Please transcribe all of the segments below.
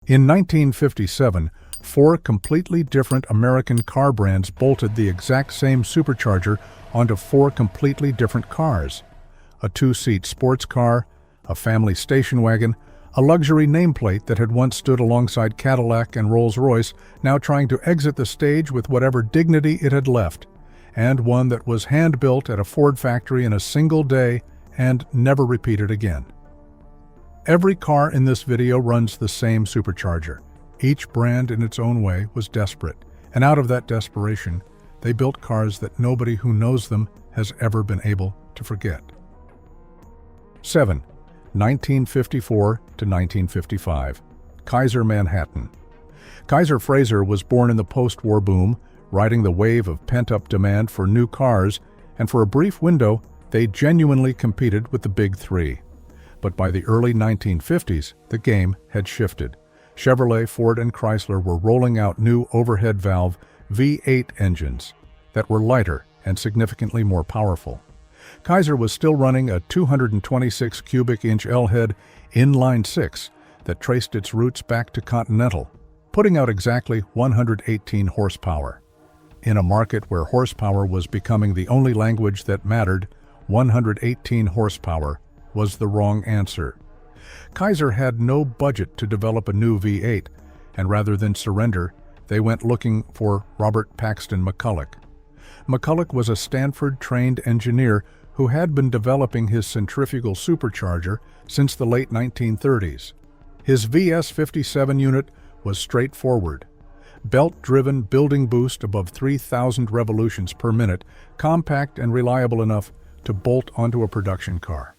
In 1957, four completely different American car brands bolted the exact same supercharger onto four completely different cars: a two-seat sports car, a family station wagon, a luxury nameplate that had once stood alongside Cadillac and Rolls-Royce, now trying to exit the stage with whatever dignity it had left, and one that was hand-built at a Ford factory in a single day and never repeated again. Every car in this video runs the same supercharger. Each brand in its own way was desperate, and out of that desperation, they built cars that nobody who knows them has ever been able to forget. 7. 1954 to 1955. Kaiser Manhattan. Kaiser Frazer was born in the post-war boom, riding the wave of pent-up demand for new cars, and for a brief window, they genuinely competed with the Big Three. But by the early 1950s, the game had shifted. Chevrolet, Ford, and Chrysler were rolling out new overhead valve V8 engines that were lighter and significantly more powerful. Kaiser was still running a 226 cubic inch L-head inline six that traced its roots back to Continental, putting out exactly 118 horsepower. In a market where horsepower was becoming the only language that mattered, 118 horsepower was the wrong answer. Kaiser had no budget to develop a new V8, and rather than surrender, they went looking for Robert Paxton McCulloch. McCulloch was a Stanford-trained engineer who had been developing his centrifugal supercharger since the late 1930s. His VS57 unit was straightforward. Belt-driven building boost above 3,000 revolutions per minute, compact and reliable enough to bolt onto a production car.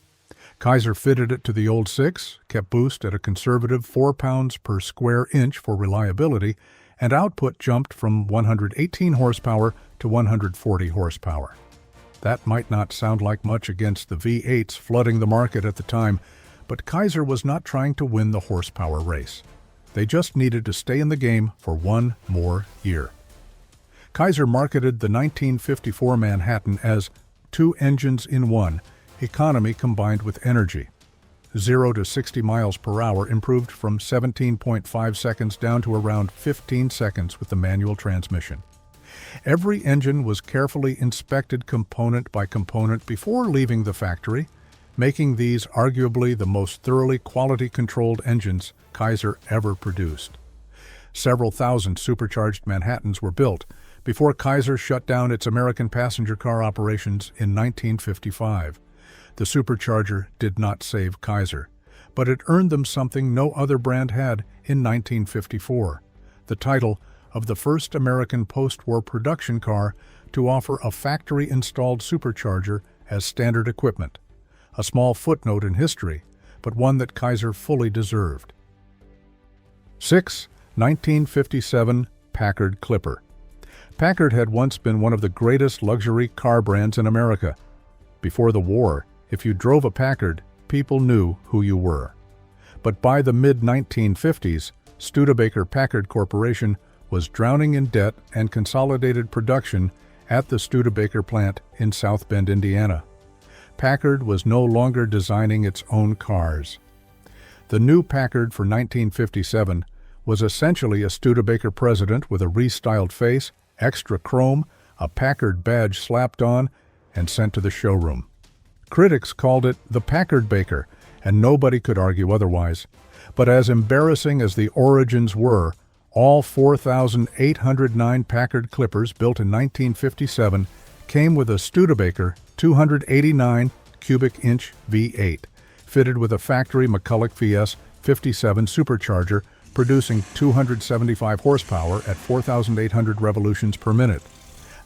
Kaiser fitted it to the old six, kept boost at a conservative 4 pounds per square inch for reliability, and output jumped from 118 horsepower to 140 horsepower. That might not sound like much against the V8s flooding the market at the time, but Kaiser was not trying to win the horsepower race. They just needed to stay in the game for one more year. Kaiser marketed the 1954 Manhattan as two engines in one, economy combined with energy. 0 to 60 miles per hour improved from 17.5 seconds down to around 15 seconds with the manual transmission. Every engine was carefully inspected component by component before leaving the factory, making these arguably the most thoroughly quality-controlled engines Kaiser ever produced. Several thousand supercharged Manhattans were built before Kaiser shut down its American passenger car operations in 1955. The supercharger did not save Kaiser, but it earned them something no other brand had in 1954, the title of the first American post-war production car to offer a factory-installed supercharger as standard equipment. A small footnote in history, but one that Kaiser fully deserved. 6. 1957 Packard Clipper. Packard had once been one of the greatest luxury car brands in America. Before the war, if you drove a Packard, people knew who you were. But by the mid-1950s, Studebaker Packard Corporation was drowning in debt and consolidated production at the Studebaker plant in South Bend, Indiana. Packard was no longer designing its own cars. The new Packard for 1957 was essentially a Studebaker President with a restyled face, extra chrome, a Packard badge slapped on, and sent to the showroom. Critics called it the Packard Baker, and nobody could argue otherwise. But as embarrassing as the origins were, all 4,809 Packard Clippers built in 1957 came with a Studebaker 289 cubic inch V8, fitted with a factory McCulloch VS57 supercharger, producing 275 horsepower at 4,800 revolutions per minute.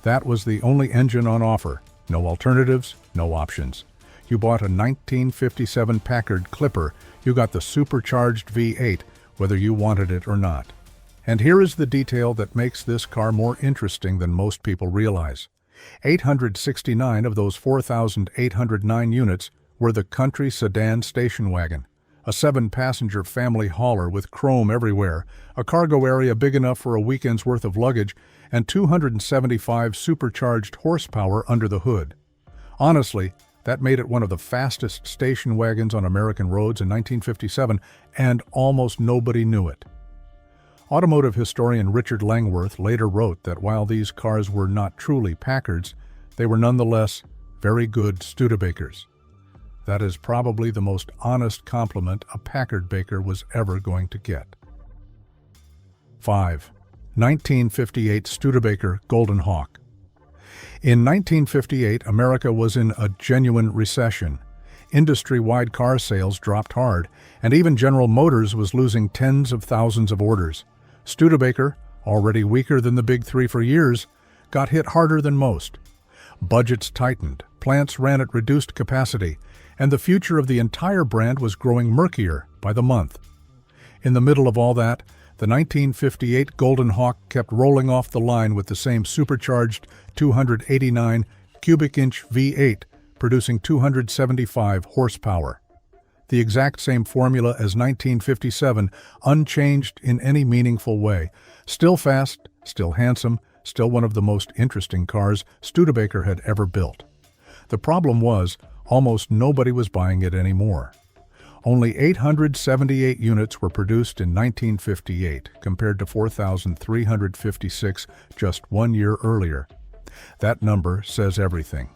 That was the only engine on offer. No alternatives, no options. You bought a 1957 Packard Clipper, you got the supercharged V8, whether you wanted it or not. And here is the detail that makes this car more interesting than most people realize. 869 of those 4,809 units were the country sedan station wagon, a 7-passenger family hauler with chrome everywhere, a cargo area big enough for a weekend's worth of luggage, and 275 supercharged horsepower under the hood. Honestly, that made it one of the fastest station wagons on American roads in 1957, and almost nobody knew it. Automotive historian Richard Langworth later wrote that while these cars were not truly Packards, they were nonetheless very good Studebakers. That is probably the most honest compliment a Packard baker was ever going to get. 5. 1958 Studebaker Golden Hawk. In 1958, America was in a genuine recession. Industry-wide car sales dropped hard, and even General Motors was losing tens of thousands of orders. Studebaker, already weaker than the Big Three for years, got hit harder than most. Budgets tightened, plants ran at reduced capacity, and the future of the entire brand was growing murkier by the month. In the middle of all that, the 1958 Golden Hawk kept rolling off the line with the same supercharged 289 cubic inch V8, producing 275 horsepower. The exact same formula as 1957, unchanged in any meaningful way. Still fast, still handsome, still one of the most interesting cars Studebaker had ever built. The problem was, almost nobody was buying it anymore. Only 878 units were produced in 1958, compared to 4,356 just 1 year earlier. That number says everything.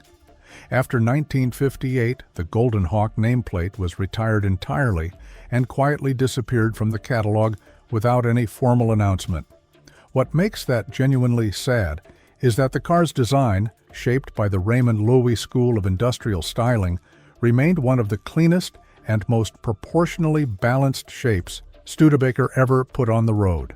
After 1958, the Golden Hawk nameplate was retired entirely and quietly disappeared from the catalog without any formal announcement. What makes that genuinely sad is that the car's design, shaped by the Raymond Loewy School of Industrial Styling, remained one of the cleanest and most proportionally balanced shapes Studebaker ever put on the road.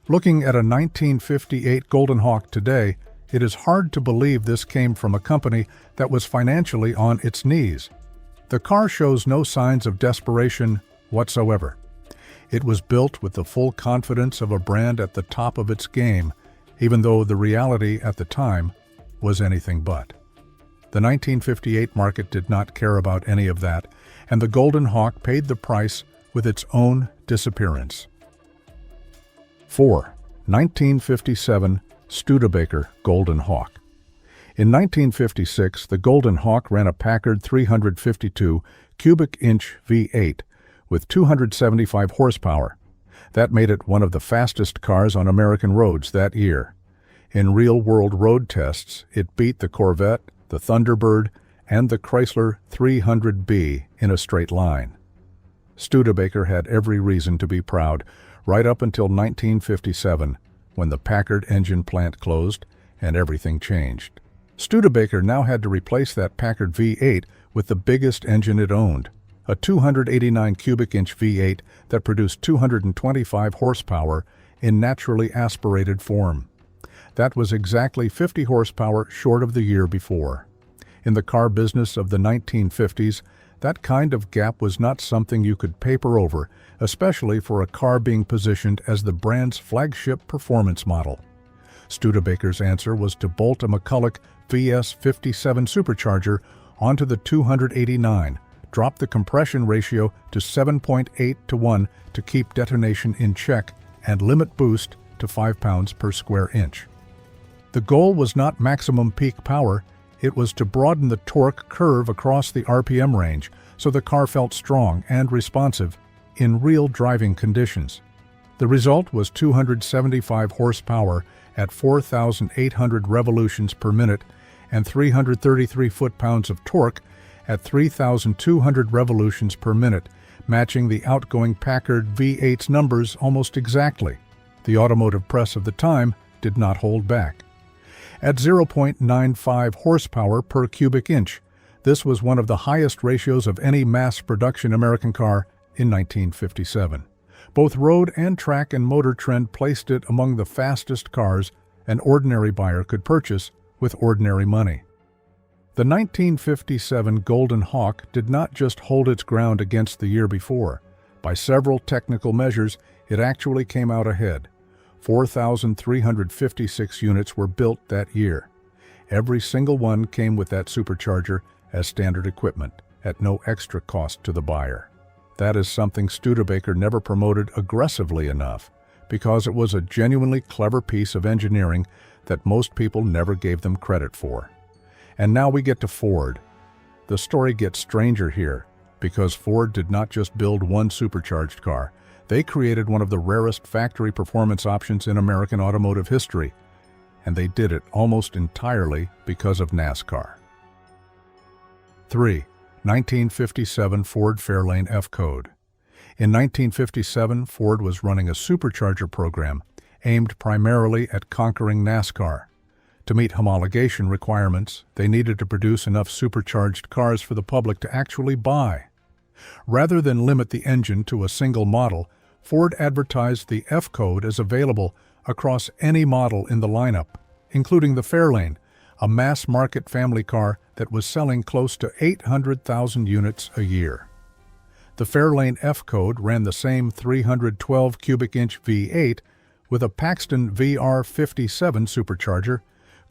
Looking at a 1958 Golden Hawk today, it is hard to believe this came from a company that was financially on its knees. The car shows no signs of desperation whatsoever. It was built with the full confidence of a brand at the top of its game, even though the reality at the time was anything but. The 1958 market did not care about any of that, and the Golden Hawk paid the price with its own disappearance. 4. 1957 Studebaker Golden Hawk. In 1956, the Golden Hawk ran a Packard 352 cubic inch V8 with 275 horsepower. That made it one of the fastest cars on American roads that year. In real-world road tests, it beat the Corvette, the Thunderbird, and the Chrysler 300B in a straight line. Studebaker had every reason to be proud, right up until 1957, when the Packard engine plant closed and everything changed. Studebaker now had to replace that Packard V8 with the biggest engine it owned, a 289 cubic inch V8 that produced 225 horsepower in naturally aspirated form. That was exactly 50 horsepower short of the year before. In the car business of the 1950s, that kind of gap was not something you could paper over, especially for a car being positioned as the brand's flagship performance model. Studebaker's answer was to bolt a McCulloch VS57 supercharger onto the 289, drop the compression ratio to 7.8 to 1 to keep detonation in check, and limit boost to 5 pounds per square inch. The goal was not maximum peak power, it was to broaden the torque curve across the RPM range so the car felt strong and responsive in real driving conditions. The result was 275 horsepower at 4,800 revolutions per minute and 333 foot-pounds of torque at 3,200 revolutions per minute, matching the outgoing Packard V8's numbers almost exactly. The automotive press of the time did not hold back. At 0.95 horsepower per cubic inch, this was one of the highest ratios of any mass-production American car in 1957. Both road and track and motor trend placed it among the fastest cars an ordinary buyer could purchase with ordinary money. The 1957 Golden Hawk did not just hold its ground against the year before. By several technical measures, it actually came out ahead. 4,356 units were built that year. Every single one came with that supercharger as standard equipment, at no extra cost to the buyer. That is something Studebaker never promoted aggressively enough, because it was a genuinely clever piece of engineering that most people never gave them credit for. And now we get to Ford. The story gets stranger here, because Ford did not just build one supercharged car. They created one of the rarest factory performance options in American automotive history, and they did it almost entirely because of NASCAR. 3. 1957 Ford Fairlane F-Code. In 1957, Ford was running a supercharger program aimed primarily at conquering NASCAR. To meet homologation requirements, they needed to produce enough supercharged cars for the public to actually buy. Rather than limit the engine to a single model, Ford advertised the F-Code as available across any model in the lineup, including the Fairlane, a mass-market family car that was selling close to 800,000 units a year. The Fairlane F-Code ran the same 312 cubic inch V8 with a Paxton VR57 supercharger,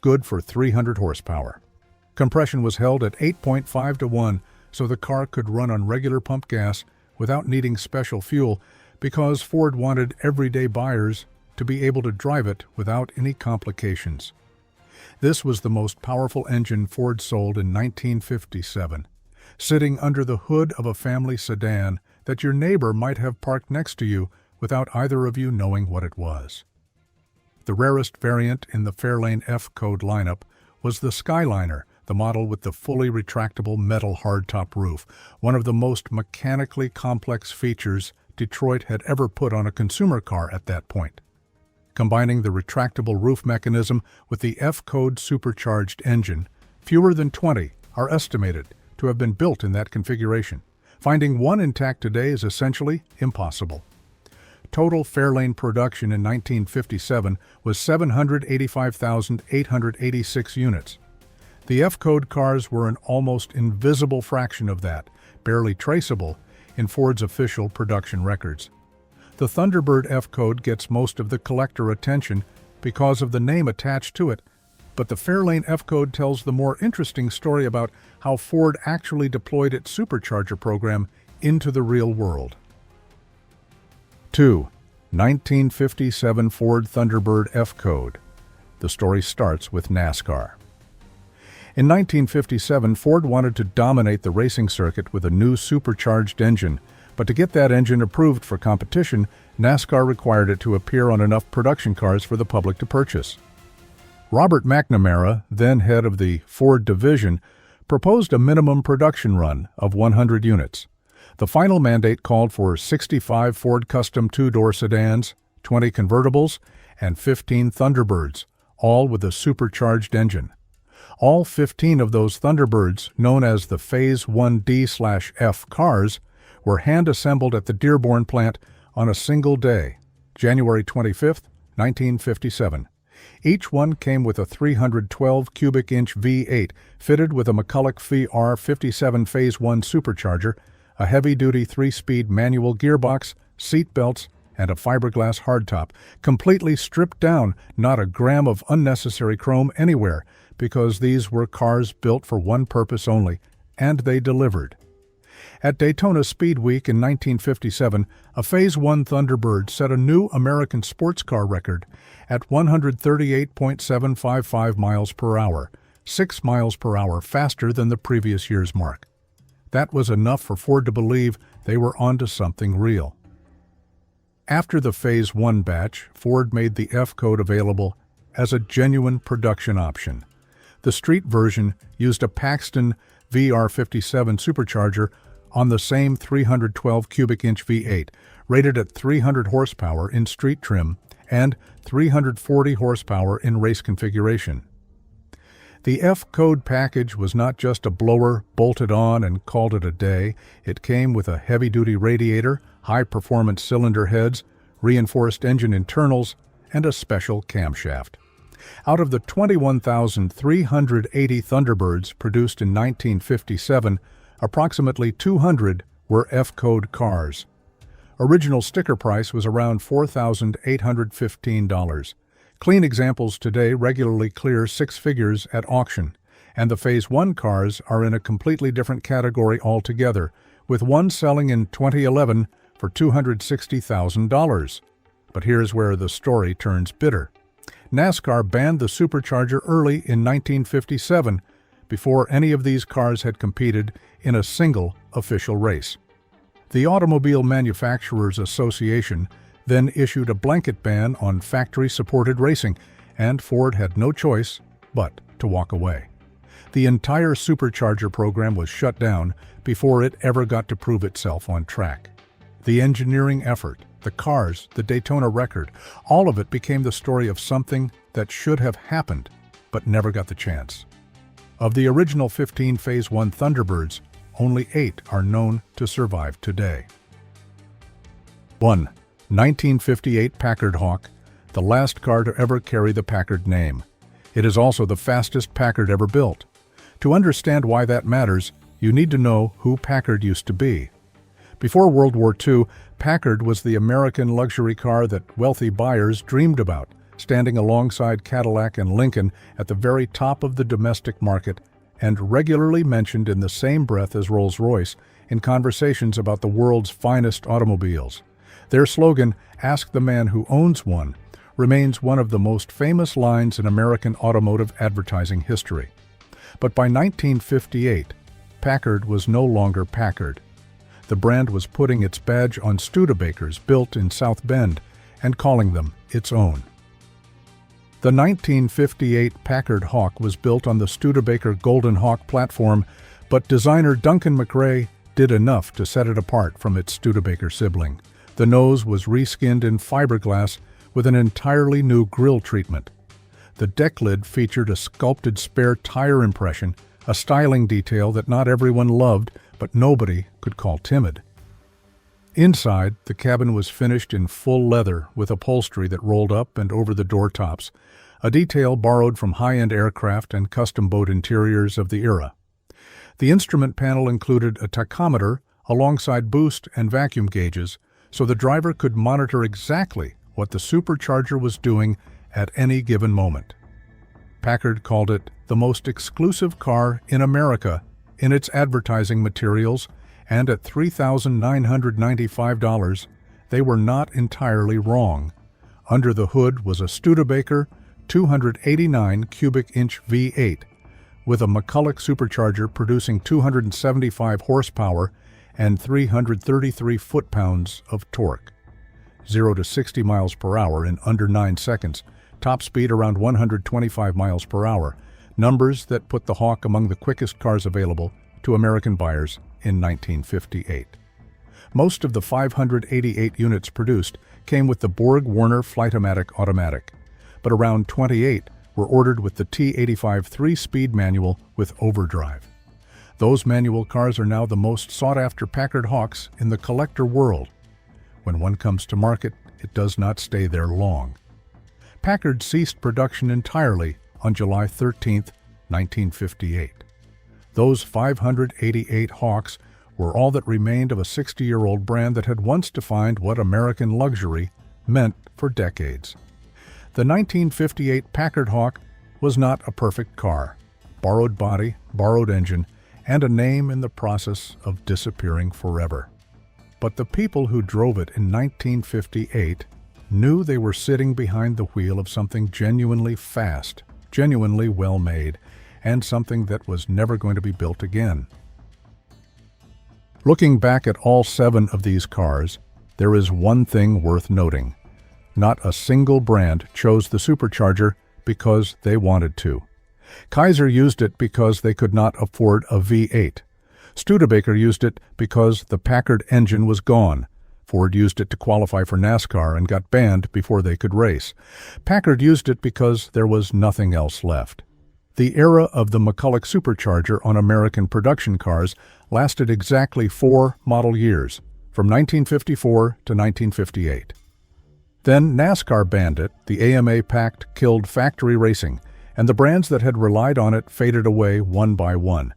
good for 300 horsepower. Compression was held at 8.5 to 1, so the car could run on regular pump gas without needing special fuel, because Ford wanted everyday buyers to be able to drive it without any complications. This was the most powerful engine Ford sold in 1957, sitting under the hood of a family sedan that your neighbor might have parked next to you without either of you knowing what it was. The rarest variant in the Fairlane F-Code lineup was the Skyliner, the model with the fully retractable metal hardtop roof, one of the most mechanically complex features Detroit had ever put on a consumer car at that point. Combining the retractable roof mechanism with the F-Code supercharged engine, fewer than 20 are estimated to have been built in that configuration. Finding one intact today is essentially impossible. Total Fairlane production in 1957 was 785,886 units. The F-Code cars were an almost invisible fraction of that, barely traceable in Ford's official production records. The Thunderbird F-Code gets most of the collector attention because of the name attached to it, but the Fairlane F-Code tells the more interesting story about how Ford actually deployed its supercharger program into the real world. 2. 1957 Ford Thunderbird F-Code. The story starts with NASCAR. In 1957, Ford wanted to dominate the racing circuit with a new supercharged engine, but to get that engine approved for competition, NASCAR required it to appear on enough production cars for the public to purchase. Robert McNamara, then head of the Ford division, proposed a minimum production run of 100 units. The final mandate called for 65 Ford Custom two-door sedans, 20 convertibles, and 15 Thunderbirds, all with a supercharged engine. All 15 of those Thunderbirds, known as the Phase 1D/F cars, were hand-assembled at the Dearborn plant on a single day, January 25, 1957. Each one came with a 312 cubic inch V8 fitted with a McCulloch VR57 Phase 1 supercharger, a heavy-duty 3-speed manual gearbox, seat belts, and a fiberglass hardtop, completely stripped down, not a gram of unnecessary chrome anywhere, because these were cars built for one purpose only, and they delivered. At Daytona Speed Week in 1957, a Phase 1 Thunderbird set a new American sports car record at 138.755 miles per hour, 6 miles per hour faster than the previous year's mark. That was enough for Ford to believe they were onto something real. After the Phase 1 batch, Ford made the F-Code available as a genuine production option. The street version used a Paxton VR57 supercharger on the same 312 cubic inch V8, rated at 300 horsepower in street trim and 340 horsepower in race configuration. The F-Code package was not just a blower bolted on and called it a day. It came with a heavy-duty radiator, high-performance cylinder heads, reinforced engine internals, and a special camshaft. Out of the 21,380 Thunderbirds produced in 1957, approximately 200 were F-Code cars. Original sticker price was around $4,815. Clean examples today regularly clear 6 figures at auction, and the Phase 1 cars are in a completely different category altogether, with one selling in 2011 for $260,000. But here's where the story turns bitter. NASCAR banned the supercharger early in 1957, before any of these cars had competed in a single official race. The Automobile Manufacturers Association then issued a blanket ban on factory-supported racing, and Ford had no choice but to walk away. The entire Supercharger program was shut down before it ever got to prove itself on track. The engineering effort, the cars, the Daytona record, all of it became the story of something that should have happened but never got the chance. Of the original 15 Phase 1 Thunderbirds, only 8 are known to survive today. 1. 1958 Packard Hawk, the last car to ever carry the Packard name. It is also the fastest Packard ever built. To understand why that matters, you need to know who Packard used to be. Before World War II, Packard was the American luxury car that wealthy buyers dreamed about, standing alongside Cadillac and Lincoln at the very top of the domestic market, and regularly mentioned in the same breath as Rolls-Royce in conversations about the world's finest automobiles. Their slogan, "Ask the man who owns one," remains one of the most famous lines in American automotive advertising history. But by 1958, Packard was no longer Packard. The brand was putting its badge on Studebakers built in South Bend and calling them its own. The 1958 Packard Hawk was built on the Studebaker Golden Hawk platform, but designer Duncan McRae did enough to set it apart from its Studebaker sibling. The nose was reskinned in fiberglass with an entirely new grille treatment. The deck lid featured a sculpted spare tire impression, a styling detail that not everyone loved, but nobody could call timid. Inside, the cabin was finished in full leather with upholstery that rolled up and over the door tops, a detail borrowed from high-end aircraft and custom boat interiors of the era. The instrument panel included a tachometer alongside boost and vacuum gauges, so the driver could monitor exactly what the Supercharger was doing at any given moment. Packard called it the most exclusive car in America in its advertising materials, and at $3,995, they were not entirely wrong. Under the hood was a Studebaker 289 cubic inch V8 with a McCulloch supercharger producing 275 horsepower and 333 foot-pounds of torque. 0 to 60 miles per hour in under 9 seconds, top speed around 125 miles per hour, numbers that put the Hawk among the quickest cars available to American buyers in 1958. Most of the 588 units produced came with the Borg-Warner Flight-O-Matic automatic, but around 28 were ordered with the T85 3-speed manual with overdrive. Those manual cars are now the most sought-after Packard Hawks in the collector world. When one comes to market, it does not stay there long. Packard ceased production entirely on July 13, 1958. Those 588 Hawks were all that remained of a 60-year-old brand that had once defined what American luxury meant for decades. The 1958 Packard Hawk was not a perfect car. Borrowed body, borrowed engine, and a name in the process of disappearing forever. But the people who drove it in 1958 knew they were sitting behind the wheel of something genuinely fast, genuinely well-made, and something that was never going to be built again. Looking back at all 7 of these cars, there is one thing worth noting. Not a single brand chose the Supercharger because they wanted to. Kaiser used it because they could not afford a V8. Studebaker used it because the Packard engine was gone. Ford used it to qualify for NASCAR and got banned before they could race. Packard used it because there was nothing else left. The era of the McCulloch Supercharger on American production cars lasted exactly 4 model years, from 1954 to 1958. Then NASCAR banned it, the AMA Pact killed factory racing, and the brands that had relied on it faded away one by one.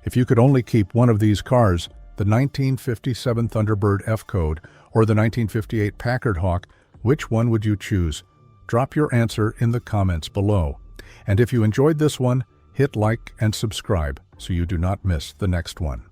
If you could only keep one of these cars, the 1957 Thunderbird F-Code or the 1958 Packard Hawk, which one would you choose? Drop your answer in the comments below. And if you enjoyed this one, hit like and subscribe so you do not miss the next one.